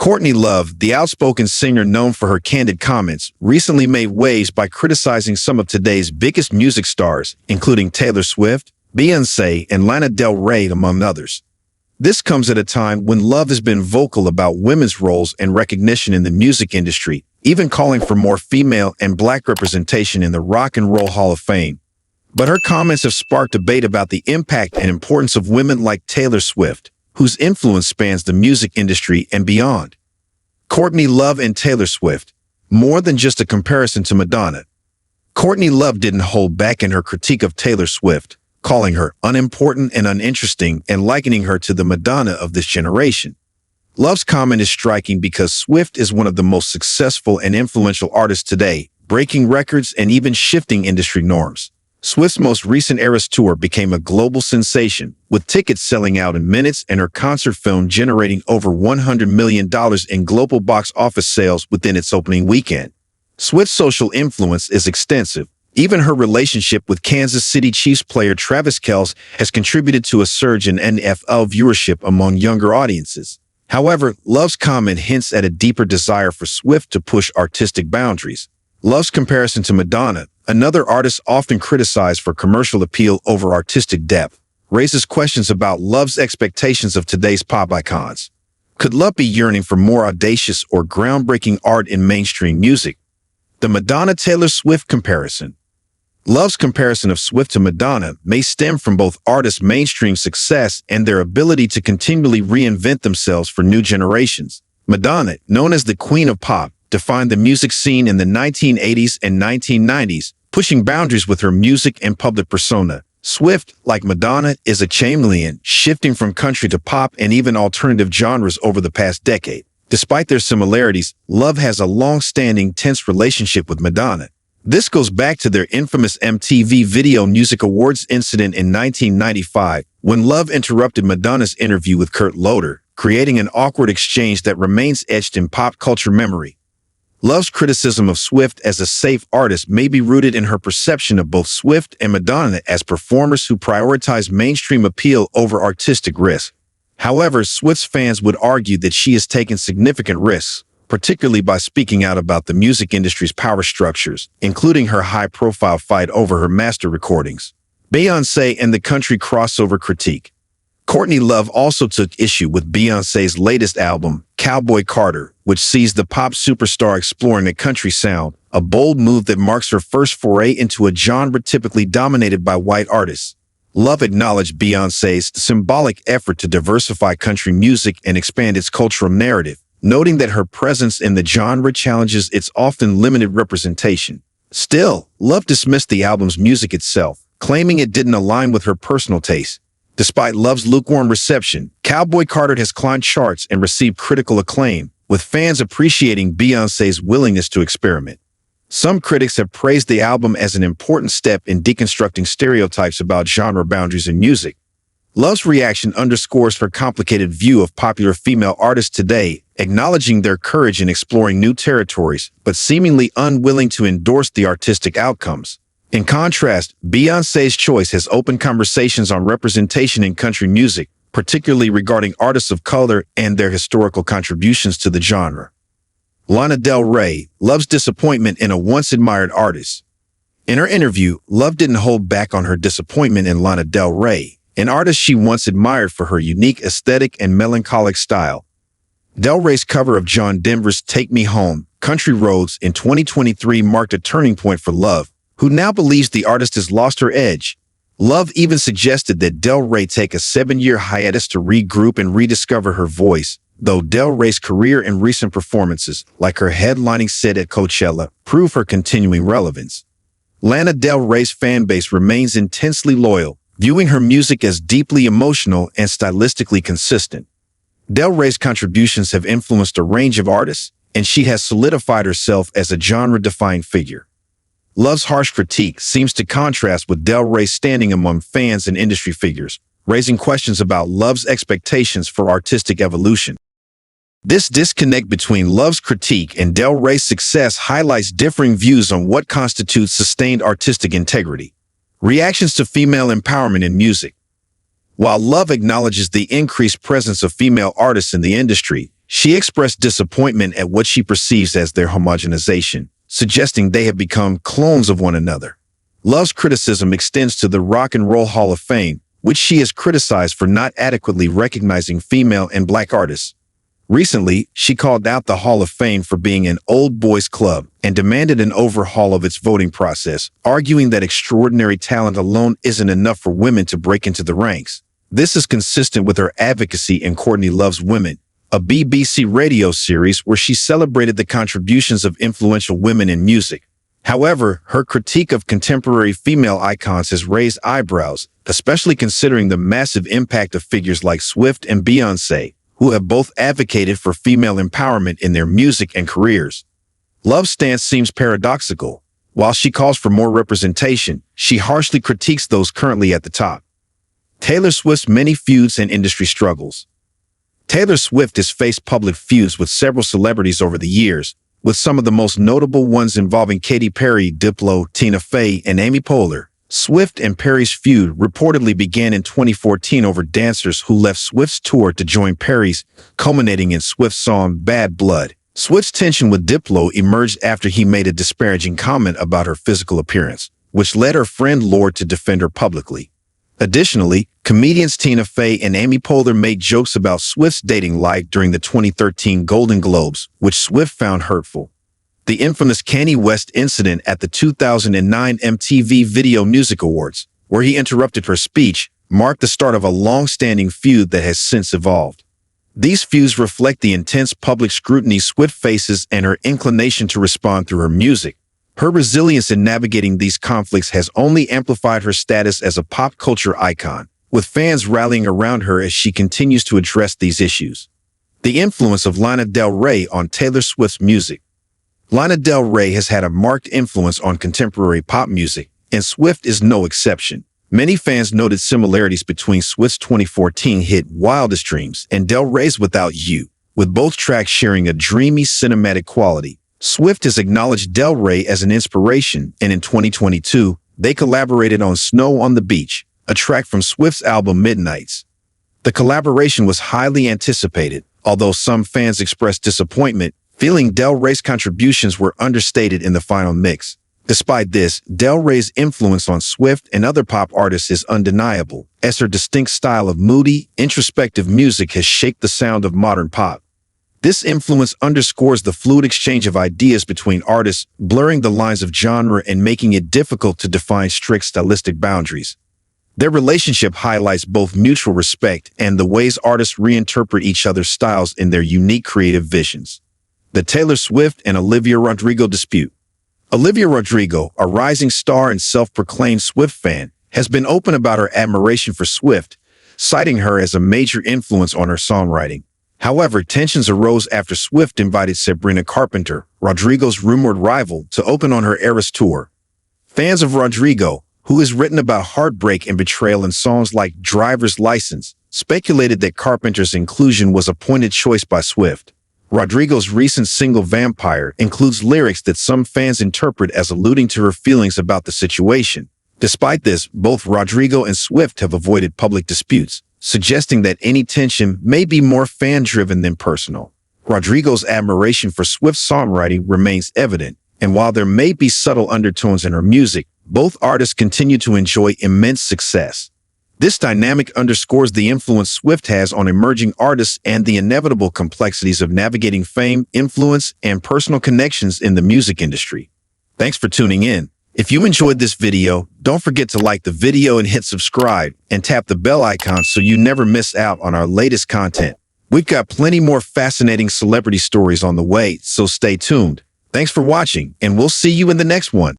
Courtney Love, the outspoken singer known for her candid comments, recently made waves by criticizing some of today's biggest music stars, including Taylor Swift, Beyoncé, and Lana Del Rey, among others. This comes at a time when Love has been vocal about women's roles and recognition in the music industry, even calling for more female and black representation in the Rock and Roll Hall of Fame. But her comments have sparked debate about the impact and importance of women like Taylor Swift, whose influence spans the music industry and beyond. Courtney Love and Taylor Swift, more than just a comparison to Madonna. Courtney Love didn't hold back in her critique of Taylor Swift, calling her unimportant and uninteresting and likening her to the Madonna of this generation. Love's comment is striking because Swift is one of the most successful and influential artists today, breaking records and even shifting industry norms. Swift's most recent Eras tour became a global sensation, with tickets selling out in minutes and her concert film generating over $100 million in global box office sales within its opening weekend. Swift's social influence is extensive. Even her relationship with Kansas City Chiefs player Travis Kelce has contributed to a surge in NFL viewership among younger audiences. However, Love's comment hints at a deeper desire for Swift to push artistic boundaries. Love's comparison to Madonna, another artist often criticized for commercial appeal over artistic depth, raises questions about Love's expectations of today's pop icons. Could Love be yearning for more audacious or groundbreaking art in mainstream music? The Madonna-Taylor Swift comparison. Love's comparison of Swift to Madonna may stem from both artists' mainstream success and their ability to continually reinvent themselves for new generations. Madonna, known as the Queen of Pop, defined the music scene in the 1980s and 1990s, pushing boundaries with her music and public persona. Swift, like Madonna, is a chameleon, shifting from country to pop and even alternative genres over the past decade. Despite their similarities, Love has a long-standing, tense relationship with Madonna. This goes back to their infamous MTV Video Music Awards incident in 1995, when Love interrupted Madonna's interview with Kurt Loder, creating an awkward exchange that remains etched in pop culture memory. Love's criticism of Swift as a safe artist may be rooted in her perception of both Swift and Madonna as performers who prioritize mainstream appeal over artistic risk. However, Swift's fans would argue that she has taken significant risks, particularly by speaking out about the music industry's power structures, including her high-profile fight over her master recordings. Beyoncé and the country crossover critique. Courtney Love also took issue with Beyoncé's latest album, Cowboy Carter, which sees the pop superstar exploring a country sound, a bold move that marks her first foray into a genre typically dominated by white artists. Love acknowledged Beyoncé's symbolic effort to diversify country music and expand its cultural narrative, noting that her presence in the genre challenges its often limited representation. Still, Love dismissed the album's music itself, claiming it didn't align with her personal taste. Despite Love's lukewarm reception, Cowboy Carter has climbed charts and received critical acclaim, with fans appreciating Beyoncé's willingness to experiment. Some critics have praised the album as an important step in deconstructing stereotypes about genre boundaries in music. Love's reaction underscores her complicated view of popular female artists today, acknowledging their courage in exploring new territories, but seemingly unwilling to endorse the artistic outcomes. In contrast, Beyoncé's choice has opened conversations on representation in country music, particularly regarding artists of color and their historical contributions to the genre. Lana Del Rey, Love's disappointment in a once-admired artist. In her interview, Love didn't hold back on her disappointment in Lana Del Rey, an artist she once admired for her unique aesthetic and melancholic style. Del Rey's cover of John Denver's Take Me Home, Country Roads in 2023 marked a turning point for Love, who now believes the artist has lost her edge. Love even suggested that Del Rey take a 7-year hiatus to regroup and rediscover her voice, though Del Rey's career and recent performances, like her headlining set at Coachella, prove her continuing relevance. Lana Del Rey's fan base remains intensely loyal, viewing her music as deeply emotional and stylistically consistent. Del Rey's contributions have influenced a range of artists, and she has solidified herself as a genre-defining figure. Love's harsh critique seems to contrast with Del Rey's standing among fans and industry figures, raising questions about Love's expectations for artistic evolution. This disconnect between Love's critique and Del Rey's success highlights differing views on what constitutes sustained artistic integrity. Reactions to female empowerment in music. While Love acknowledges the increased presence of female artists in the industry, She expressed disappointment at what she perceives as their homogenization, suggesting they have become clones of one another. Love's criticism extends to the Rock and Roll Hall of Fame, which she has criticized for not adequately recognizing female and black artists. Recently, she called out the Hall of Fame for being an old boys club and demanded an overhaul of its voting process, arguing that extraordinary talent alone isn't enough for women to break into the ranks. This is consistent with her advocacy in Courtney Love's Women, a BBC radio series where she celebrated the contributions of influential women in music. However, her critique of contemporary female icons has raised eyebrows, especially considering the massive impact of figures like Swift and Beyoncé, who have both advocated for female empowerment in their music and careers. Love's stance seems paradoxical. While she calls for more representation, she harshly critiques those currently at the top. Taylor Swift's many feuds and industry struggles. Taylor Swift has faced public feuds with several celebrities over the years, with some of the most notable ones involving Katy Perry, Diplo, Tina Fey, and Amy Poehler. Swift and Perry's feud reportedly began in 2014 over dancers who left Swift's tour to join Perry's, culminating in Swift's song Bad Blood. Swift's tension with Diplo emerged after he made a disparaging comment about her physical appearance, which led her friend Lorde to defend her publicly. Additionally, comedians Tina Fey and Amy Poehler made jokes about Swift's dating life during the 2013 Golden Globes, which Swift found hurtful. The infamous Kanye West incident at the 2009 MTV Video Music Awards, where he interrupted her speech, marked the start of a long-standing feud that has since evolved. These feuds reflect the intense public scrutiny Swift faces and her inclination to respond through her music. Her resilience in navigating these conflicts has only amplified her status as a pop culture icon, with fans rallying around her as she continues to address these issues. The influence of Lana Del Rey on Taylor Swift's music. Lana Del Rey has had a marked influence on contemporary pop music, and Swift is no exception. Many fans noted similarities between Swift's 2014 hit Wildest Dreams and Del Rey's Without You, with both tracks sharing a dreamy cinematic quality. Swift has acknowledged Del Rey as an inspiration, and in 2022, they collaborated on Snow on the Beach, a track from Swift's album Midnights. The collaboration was highly anticipated, although some fans expressed disappointment, feeling Del Rey's contributions were understated in the final mix. Despite this, Del Rey's influence on Swift and other pop artists is undeniable, as her distinct style of moody, introspective music has shaped the sound of modern pop. This influence underscores the fluid exchange of ideas between artists, blurring the lines of genre and making it difficult to define strict stylistic boundaries. Their relationship highlights both mutual respect and the ways artists reinterpret each other's styles in their unique creative visions. The Taylor Swift and Olivia Rodrigo dispute. Olivia Rodrigo, a rising star and self-proclaimed Swift fan, has been open about her admiration for Swift, citing her as a major influence on her songwriting. However, tensions arose after Swift invited Sabrina Carpenter, Rodrigo's rumored rival, to open on her Eras tour. Fans of Rodrigo, who has written about heartbreak and betrayal in songs like Driver's License, speculated that Carpenter's inclusion was a pointed choice by Swift. Rodrigo's recent single Vampire includes lyrics that some fans interpret as alluding to her feelings about the situation. Despite this, both Rodrigo and Swift have avoided public disputes, suggesting that any tension may be more fan-driven than personal. Rodrigo's admiration for Swift's songwriting remains evident, and while there may be subtle undertones in her music, both artists continue to enjoy immense success. This dynamic underscores the influence Swift has on emerging artists and the inevitable complexities of navigating fame, influence, and personal connections in the music industry. Thanks for tuning in. If you enjoyed this video, don't forget to like the video and hit subscribe and tap the bell icon so you never miss out on our latest content. We've got plenty more fascinating celebrity stories on the way, so stay tuned. Thanks for watching, and we'll see you in the next one.